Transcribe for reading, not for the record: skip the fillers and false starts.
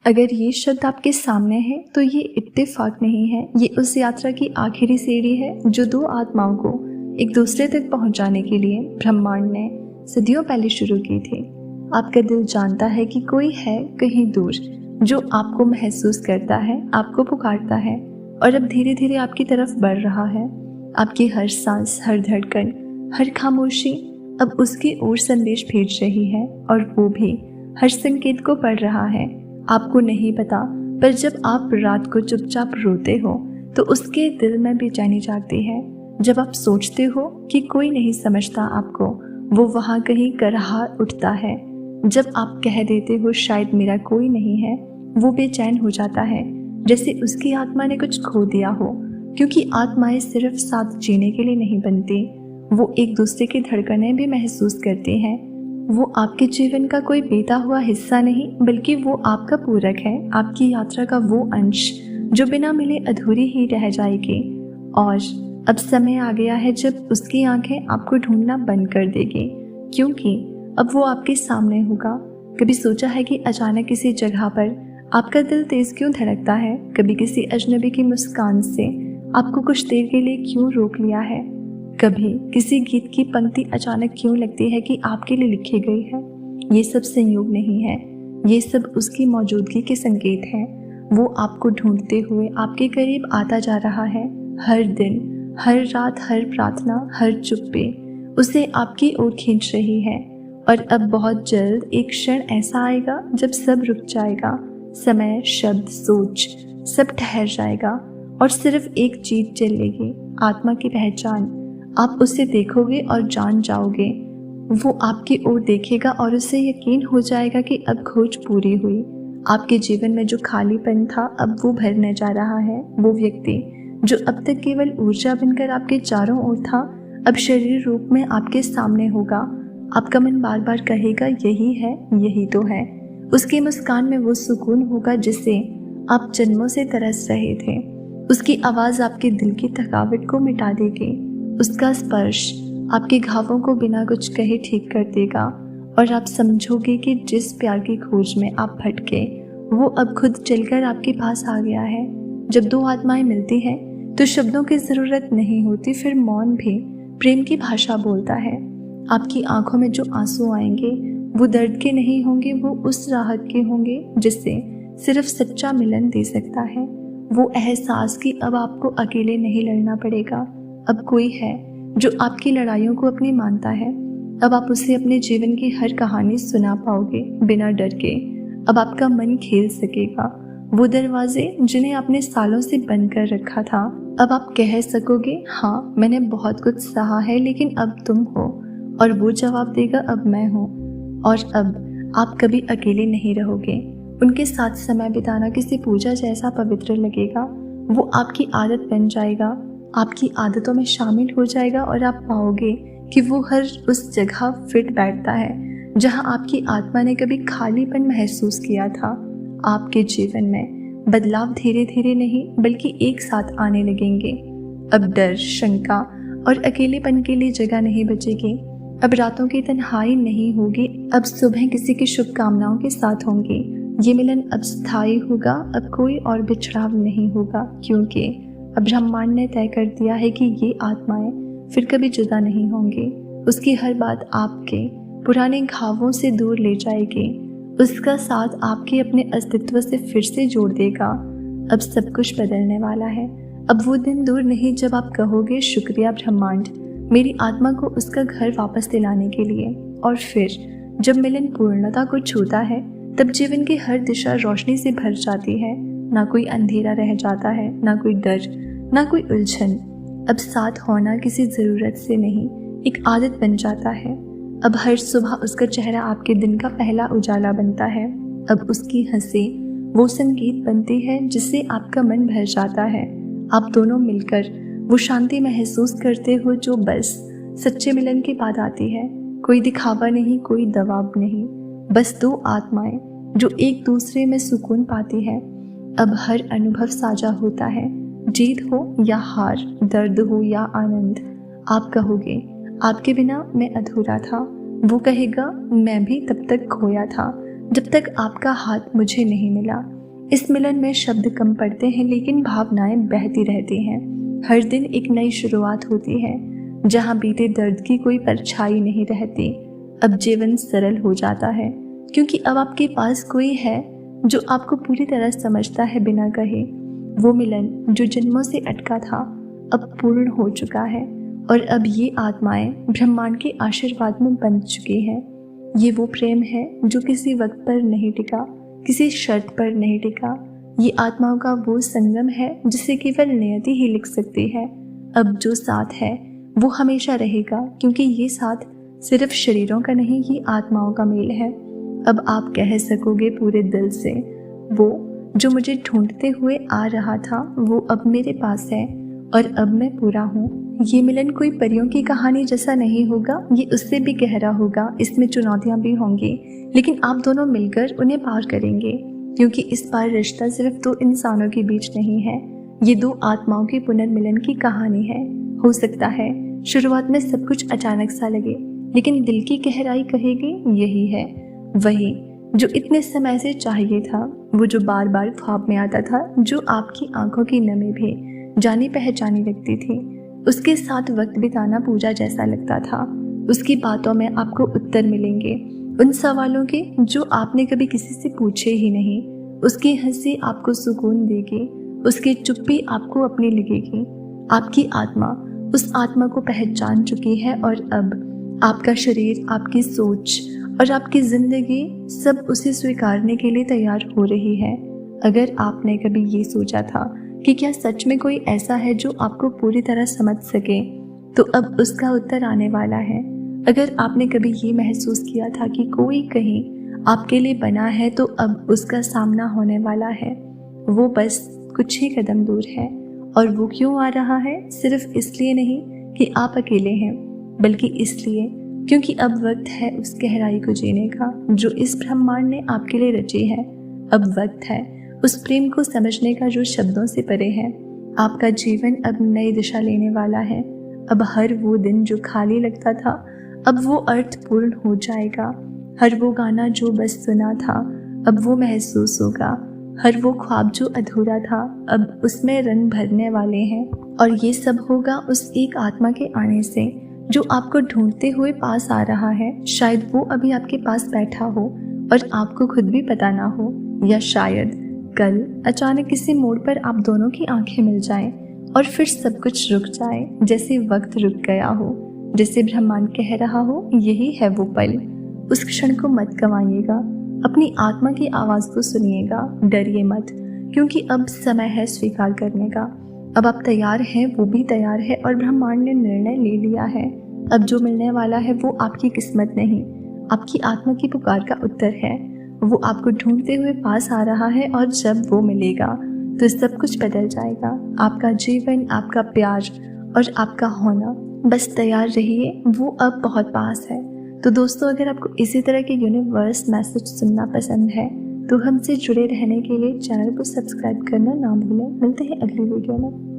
अगर ये शब्द आपके सामने है तो ये इत्तेफाक नहीं है, ये उस यात्रा की आखिरी सीढ़ी है जो दो आत्माओं को एक दूसरे तक पहुंचाने के लिए ब्रह्मांड ने सदियों पहले शुरू की थी। आपका दिल जानता है कि कोई है कहीं दूर जो आपको महसूस करता है, आपको पुकारता है और अब धीरे धीरे आपकी तरफ बढ़ रहा है। आपकी हर सांस, हर धड़कन, हर खामोशी अब उसकी ओर संदेश भेज रही है और वो भी हर संकेत को पढ़ रहा है। आपको नहीं पता, पर जब आप रात को चुपचाप रोते हो तो उसके दिल में बेचैनी जागती है। जब आप सोचते हो कि कोई नहीं समझता आपको, वो वहाँ कहीं कराह उठता है। जब आप कह देते हो शायद मेरा कोई नहीं है, वो बेचैन हो जाता है, जैसे उसकी आत्मा ने कुछ खो दिया हो। क्योंकि आत्माएं सिर्फ साथ जीने के लिए नहीं बनती, वो एक दूसरे की धड़कनें भी महसूस करती हैं। वो आपके जीवन का कोई बीता हुआ हिस्सा नहीं, बल्कि वो आपका पूरक है, आपकी यात्रा का वो अंश जो बिना मिले अधूरी ही रह जाएगी। और अब समय आ गया है जब उसकी आंखें आपको ढूंढना बंद कर देगी, क्योंकि अब वो आपके सामने होगा। कभी सोचा है कि अचानक किसी जगह पर आपका दिल तेज क्यों धड़कता है? कभी किसी अजनबी की मुस्कान से आपको कुछ देर के लिए क्यों रोक लिया है? कभी किसी गीत की पंक्ति अचानक क्यों लगती है कि आपके लिए लिखी गई है? ये सब संयोग नहीं है, ये सब उसकी मौजूदगी के संकेत हैं। वो आपको ढूंढते हुए आपके करीब आता जा रहा है। हर दिन, हर रात, हर प्रार्थना, हर चुप्पी उसे आपकी ओर खींच रही है। और अब बहुत जल्द एक क्षण ऐसा आएगा जब सब रुक जाएगा, समय, शब्द, सोच सब ठहर जाएगा और सिर्फ एक चीज चलेगी, आत्मा की पहचान। आप उसे देखोगे और जान जाओगे, वो आपकी ओर देखेगा और उसे यकीन हो जाएगा कि अब खोज पूरी हुई। आपके जीवन में जो खालीपन था अब वो भरने जा रहा है। वो व्यक्ति जो अब तक केवल ऊर्जा बनकर आपके चारों ओर था, अब शरीर रूप में आपके सामने होगा। आपका मन बार बार कहेगा यही है, यही तो है। उसकी मुस्कान में वो सुकून होगा जिसे आप जन्मों से तरस रहे थे। उसकी आवाज़ आपके दिल की थकावट को मिटा देगी। उसका स्पर्श आपके घावों को बिना कुछ कहे ठीक कर देगा और आप समझोगे कि जिस प्यार की खोज में आप भटके, वो अब खुद चलकर आपके पास आ गया है। जब दो आत्माएं मिलती हैं तो शब्दों की ज़रूरत नहीं होती, फिर मौन भी प्रेम की भाषा बोलता है। आपकी आंखों में जो आंसू आएंगे वो दर्द के नहीं होंगे, वो उस राहत के होंगे जिससे सिर्फ सच्चा मिलन दे सकता है। वो एहसास कि अब आपको अकेले नहीं लड़ना पड़ेगा, अब कोई है जो आपकी लड़ाइयों को अपनी मानता है। अब आप उसे अपने जीवन की हर कहानी सुना पाओगे बिना डर के। अब आपका मन खेल सकेगा। वो दरवाजे जिन्हें आपने सालों से बंद कर रखा था, अब आप कह सकोगे हाँ मैंने बहुत कुछ सहा है, लेकिन अब तुम हो। और वो जवाब देगा अब मैं हूँ। और अब आप कभी अकेले नहीं रहोगे। उनके साथ समय बिताना किसी पूजा जैसा पवित्र लगेगा। वो आपकी आदत बन जाएगा, आपकी आदतों में शामिल हो जाएगा और आप पाओगे कि वो हर उस जगह फिट बैठता है जहां आपकी आत्मा ने कभी खालीपन महसूस किया था। आपके जीवन में बदलाव धीरे धीरे नहीं बल्कि एक साथ आने लगेंगे। अब डर, शंका और अकेलेपन के लिए जगह नहीं बचेगी। अब रातों की तन्हाई नहीं होगी, अब सुबह किसी की शुभकामनाओं के साथ होंगी। ये मिलन अब स्थायी होगा, अब कोई और बिछड़ाव नहीं होगा, क्योंकि अब ब्रह्मांड ने तय कर दिया है कि ये आत्माएं फिर कभी जुदा नहीं होंगी। उसकी हर बात आपके पुराने घावों से दूर ले जाएगी। उसका साथ आपके अपने अस्तित्व से फिर से जोड़ देगा। अब सब कुछ बदलने वाला है। अब वो दिन दूर नहीं जब आप कहोगे शुक्रिया ब्रह्मांड, मेरी आत्मा को उसका घर वापस दिलाने के लिए। और फिर जब मिलन पूर्णता को छूता है तब जीवन की हर दिशा रोशनी से भर जाती है। ना कोई अंधेरा रह जाता है, ना कोई डर, ना कोई उलझन। अब साथ होना किसी ज़रूरत से नहीं, एक आदत बन जाता है। अब हर सुबह उसका चेहरा आपके दिन का पहला उजाला बनता है। अब उसकी हंसी वो संगीत बनती है जिससे आपका मन भर जाता है। आप दोनों मिलकर वो शांति महसूस करते हो जो बस सच्चे मिलन के बाद आती है। कोई दिखावा नहीं, कोई दबाव नहीं, बस दो आत्माएं जो एक दूसरे में सुकून पाती है। अब हर अनुभव साझा होता है, जीत हो या हार, दर्द हो या आनंद। आप कहोगे आपके बिना मैं अधूरा था, वो कहेगा मैं भी तब तक खोया था। जब तक आपका हाथ मुझे नहीं मिला। इस मिलन में शब्द कम पड़ते हैं लेकिन भावनाएं बहती रहती हैं। हर दिन एक नई शुरुआत होती है जहां बीते दर्द की कोई परछाई नहीं रहती। अब जीवन सरल हो जाता है क्योंकि अब आपके पास कोई है जो आपको पूरी तरह समझता है बिना कहे। वो मिलन जो जन्मों से अटका था अब पूर्ण हो चुका है और अब ये आत्माएं ब्रह्मांड के आशीर्वाद में बंध चुकी हैं। ये वो प्रेम है जो किसी वक्त पर नहीं टिका, किसी शर्त पर नहीं टिका। ये आत्माओं का वो संगम है जिसे केवल नियति ही लिख सकती है। अब जो साथ है वो हमेशा रहेगा क्योंकि ये साथ सिर्फ शरीरों का नहीं, ये आत्माओं का मेल है। अब आप कह सकोगे पूरे दिल से, वो जो मुझे ढूंढते हुए आ रहा था वो अब मेरे पास है और अब मैं पूरा हूँ। ये मिलन कोई परियों की कहानी जैसा नहीं होगा, ये उससे भी गहरा होगा। इसमें चुनौतियाँ भी होंगी लेकिन आप दोनों मिलकर उन्हें पार करेंगे क्योंकि इस बार रिश्ता सिर्फ दो इंसानों के बीच नहीं है, ये दो आत्माओं के पुनर्मिलन की कहानी है। हो सकता है शुरुआत में सब कुछ अचानक सा लगे लेकिन दिल की गहराई कहेगी यही है वही जो इतने समय से चाहिए था, वो जो बार बार ख्वाब में आता था, जो आपकी आंखों की नमी भी जानी पहचानी लगती थी। उसके साथ वक्त बिताना पूजा जैसा लगता था। उसकी बातों में आपको उत्तर मिलेंगे उन सवालों के जो आपने कभी किसी से पूछे ही नहीं। उसकी हंसी आपको सुकून देगी, उसकी चुप्पी आपको अपनी लगेगी। आपकी आत्मा उस आत्मा को पहचान चुकी है और अब आपका शरीर, आपकी सोच और आपकी जिंदगी सब उसे स्वीकारने के लिए तैयार हो रही है। अगर आपने कभी ये सोचा था कि क्या सच में कोई ऐसा है जो आपको पूरी तरह समझ सके, तो अब उसका उत्तर आने वाला है। अगर आपने कभी ये महसूस किया था कि कोई कहीं आपके लिए बना है, तो अब उसका सामना होने वाला है। वो बस कुछ ही कदम दूर है और वो क्यों आ रहा है? सिर्फ इसलिए नहीं कि आप अकेले हैं, बल्कि इसलिए क्योंकि अब वक्त है उस गहराई को जीने का जो इस ब्रह्मांड ने आपके लिए रची है। अब वक्त है उस प्रेम को समझने का जो शब्दों से परे है। आपका जीवन अब नई दिशा लेने वाला है। अब हर वो दिन जो खाली लगता था अब वो अर्थपूर्ण हो जाएगा। हर वो गाना जो बस सुना था अब वो महसूस होगा। हर वो ख्वाब जो अधूरा था अब उसमें रंग भरने वाले हैं। और ये सब होगा उस एक आत्मा के आने से जो आपको ढूंढते हुए पास आ रहा है। शायद वो अभी आपके पास बैठा हो और आपको खुद भी पता ना हो, या शायद कल अचानक किसी मोड़ पर आप दोनों की आंखें मिल जाएं और फिर सब कुछ रुक जाए, जैसे वक्त रुक गया हो, जैसे ब्रह्मांड कह रहा हो यही है वो पल। उस क्षण को मत गंवाइएगा, अपनी आत्मा की आवाज़ को सुनिएगा। डरिए मत, क्योंकि अब समय है स्वीकार करने का। अब आप तैयार हैं, वो भी तैयार है और ब्रह्मांड ने निर्णय ले लिया है। अब जो मिलने वाला है वो आपकी किस्मत नहीं, आपकी आत्मा की पुकार का उत्तर है। वो आपको ढूंढते हुए पास आ रहा है और जब वो मिलेगा तो सब कुछ बदल जाएगा। आपका जीवन, आपका प्यार और आपका होना। बस तैयार रहिए, वो अब बहुत पास है। तो दोस्तों, अगर आपको इसी तरह के यूनिवर्स मैसेज सुनना पसंद है तो हमसे जुड़े रहने के लिए चैनल को सब्सक्राइब करना ना भूलें। मिलते हैं अगली वीडियो में।